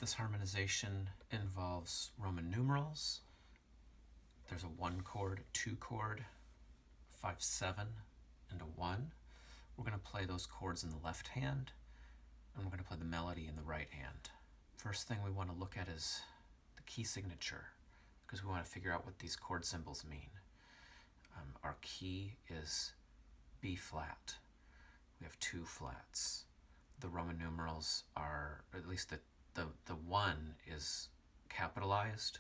This harmonization involves Roman numerals. There's a 1 chord, a 2 chord, 5/7, and a 1. We're going to play those chords in the left hand, and we're going to play the melody in the right hand. First thing we want to look at is the key signature, because we want to figure out what these chord symbols mean. Our key is B flat. We have 2 flats. The Roman numerals are, or at least the 1 is capitalized.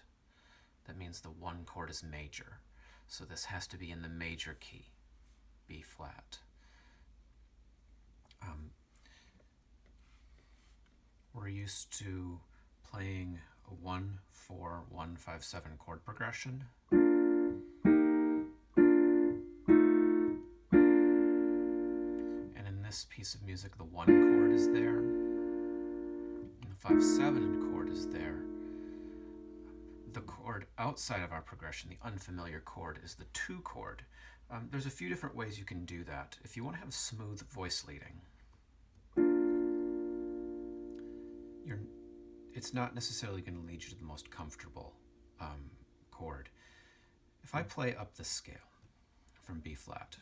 That means the 1 chord is major. So this has to be in the major key, B flat. We're used to playing a 1-4-1-5-7 chord progression. And in this piece of music, the 1 chord is there, and the 5/7 chord is there. The chord outside of our progression, the unfamiliar chord, is the 2 chord. There's a few different ways you can do that. If you want to have smooth voice leading, it's not necessarily going to lead you to the most comfortable chord. If I play up the scale from B flat,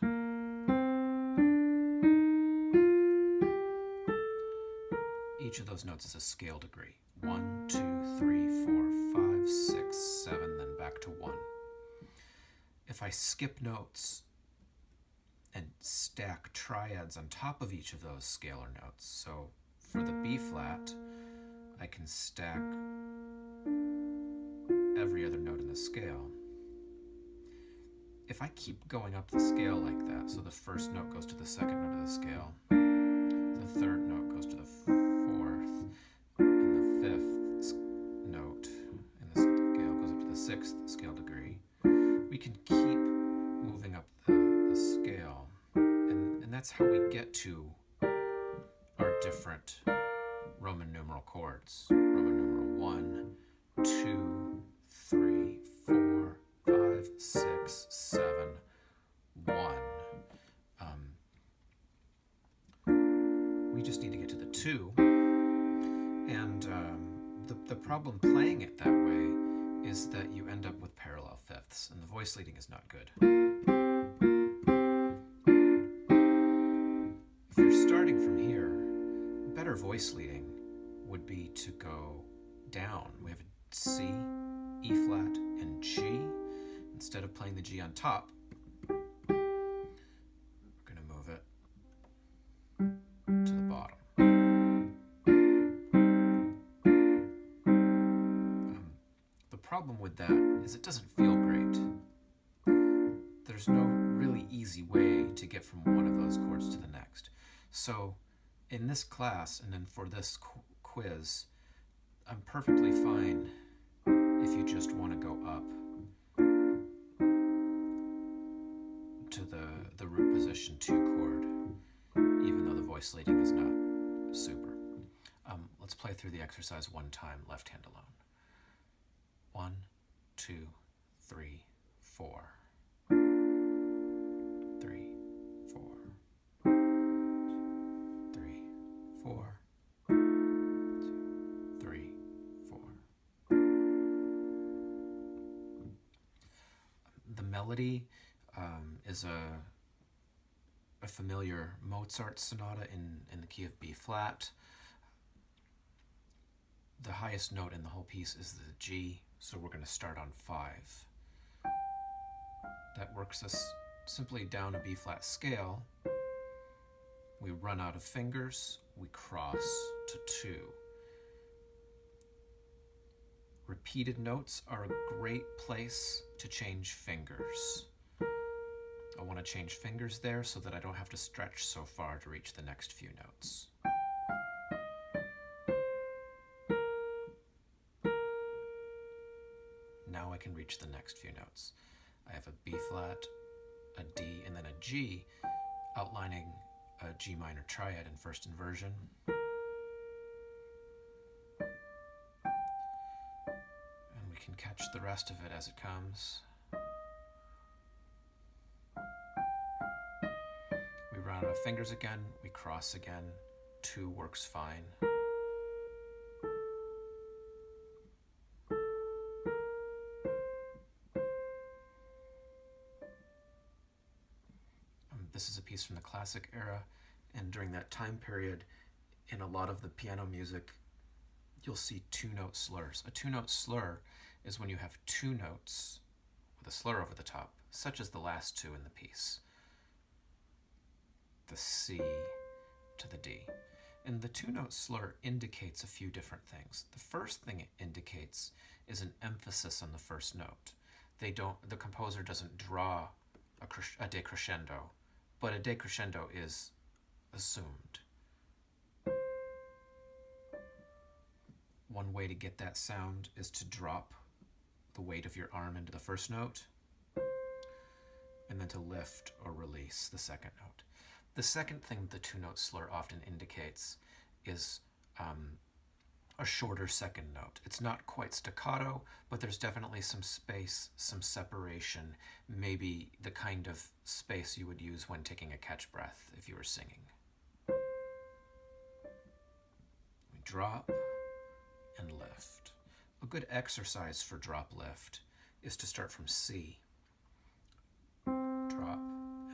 each of those notes is a scale degree. 1, 2, 3, 4, 5, 6, 7, then back to 1. If I skip notes and stack triads on top of each of those scalar notes, so for the B flat, I can stack every other note in the scale. If I keep going up the scale like that, so the first note goes to the second note of the scale, the third note goes to the fourth, and the fifth note in the scale goes up to the 6th scale degree, we can keep moving up the scale. And that's how we get to our different Roman numeral chords. Roman numeral 1, 2, 3, 4, 5, 6, 7, 1. We just need to get to the 2. And the problem playing it that way is that you end up with parallel fifths, and the voice leading is not good. If you're starting from here, better voice leading would be to go down. We have a C, E flat, and G. Instead of playing the G on top, we're going to move it to the bottom. The problem with that is it doesn't feel great. There's no really easy way to get from one of those chords to the next. So in this class, and then for this quiz, I'm perfectly fine if you just want to go up to the root position 2 chord, even though the voice leading is not super. Let's play through the exercise one time, left hand alone. 1, 2, 3, 4. 3, 4. 3, 4. 2, 3, 4. The melody is a familiar Mozart sonata in the key of B flat. The highest note in the whole piece is the G, so we're going to start on 5. That works us simply down a B flat scale. We run out of fingers, we cross to 2. Repeated notes are a great place to change fingers. I want to change fingers there so that I don't have to stretch so far to reach the next few notes. Now I can reach the next few notes. I have a B flat, a D, and then a G, outlining a G minor triad in first inversion. And we can catch the rest of it as it comes. We run out of fingers again, we cross again, 2 works fine. piece from the classic era, and during that time period, in a lot of the piano music, you'll see two-note slurs. A two-note slur is when you have two notes with a slur over the top, such as the last two in the piece. The C to the D. And the two-note slur indicates a few different things. The first thing it indicates is an emphasis on the first note. The composer doesn't draw a decrescendo, but a decrescendo is assumed. One way to get that sound is to drop the weight of your arm into the first note, and then to lift or release the second note. The second thing the two-note slur often indicates is a shorter second note. It's not quite staccato, but there's definitely some space, some separation, maybe the kind of space you would use when taking a catch breath if you were singing. We drop and lift. A good exercise for drop lift is to start from C, drop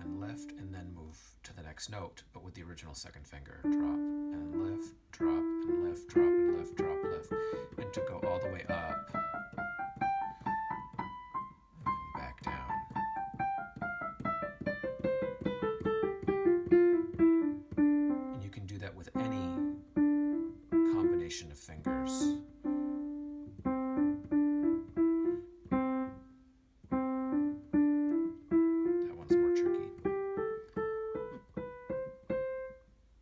and lift, and then move to the next note, but with the original second finger. Drop and lift, drop and lift, drop and lift, drop, lift, and to go all the way up and then back down. And you can do that with any combination of fingers.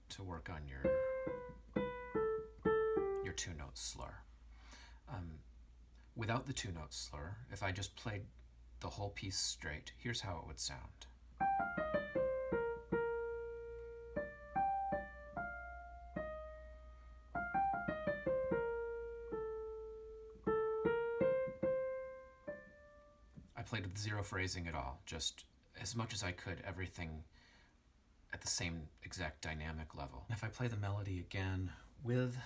To work on your two-note slur. Without the two-note slur, if I just played the whole piece straight, here's how it would sound. I played with zero phrasing at all, just as much as I could, everything at the same exact dynamic level. If I play the melody again with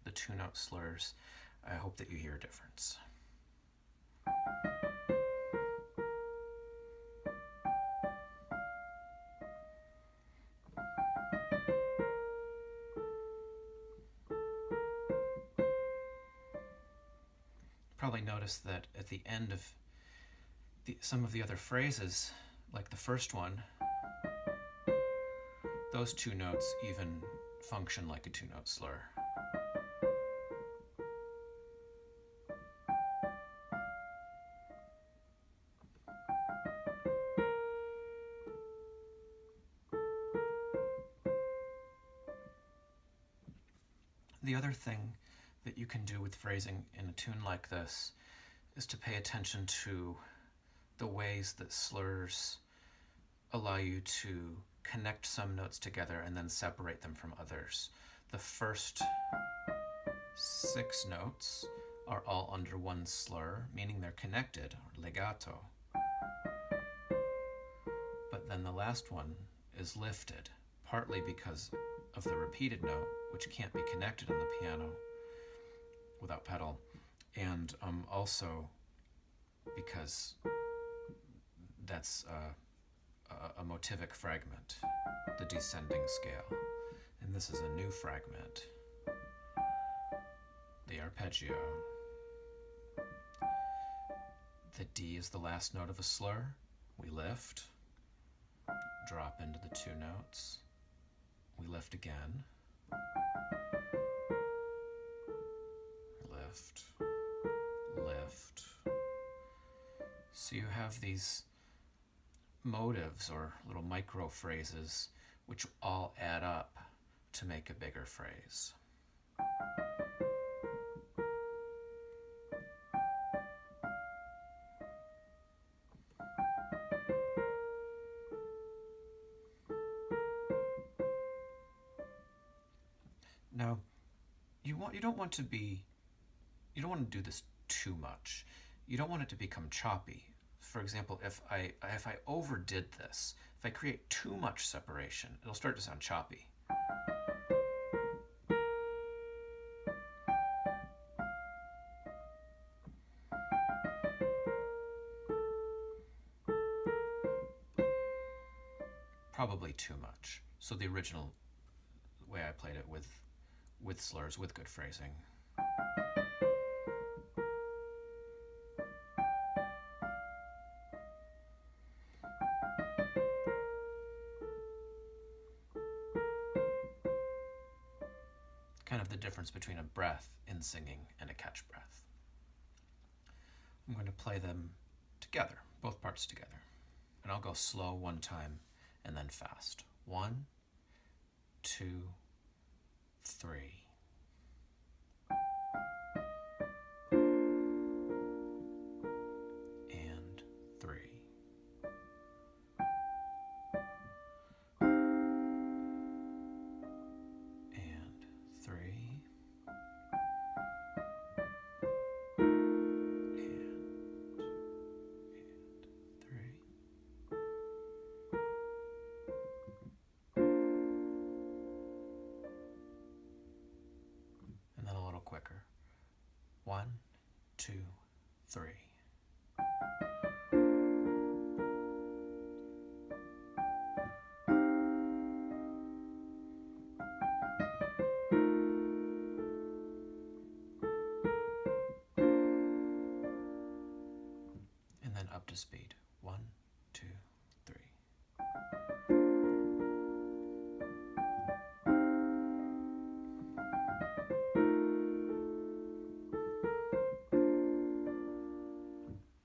the two-note slurs, I hope that you hear a difference. Probably notice that at the end of some of the other phrases, like the first one, those two notes even function like a two-note slur. The other thing that you can do with phrasing in a tune like this is to pay attention to the ways that slurs allow you to connect some notes together and then separate them from others. The first 6 notes are all under one slur, meaning they're connected, or legato. But then the last one is lifted, partly because of the repeated note, which can't be connected on the piano without pedal, and also because that's a motivic fragment, the descending scale. And this is a new fragment, the arpeggio. The D is the last note of a slur. We lift, drop into the 2 notes. We lift again. Lift, lift. So you have these motives or little micro phrases which all add up to make a bigger phrase. Now, you don't want to do this too much. You don't want it to become choppy. For example, if I overdid this, if I create too much separation, it'll start to sound choppy. probably too much. So the original way I played it with slurs, with good phrasing. Kind of the difference between a breath in singing and a catch breath. I'm going to play them together, both parts together. And I'll go slow one time and then fast. 1, 2, 3. And 3. And 3. And then a little quicker. 1, 2, 3. And then up to speed. 1,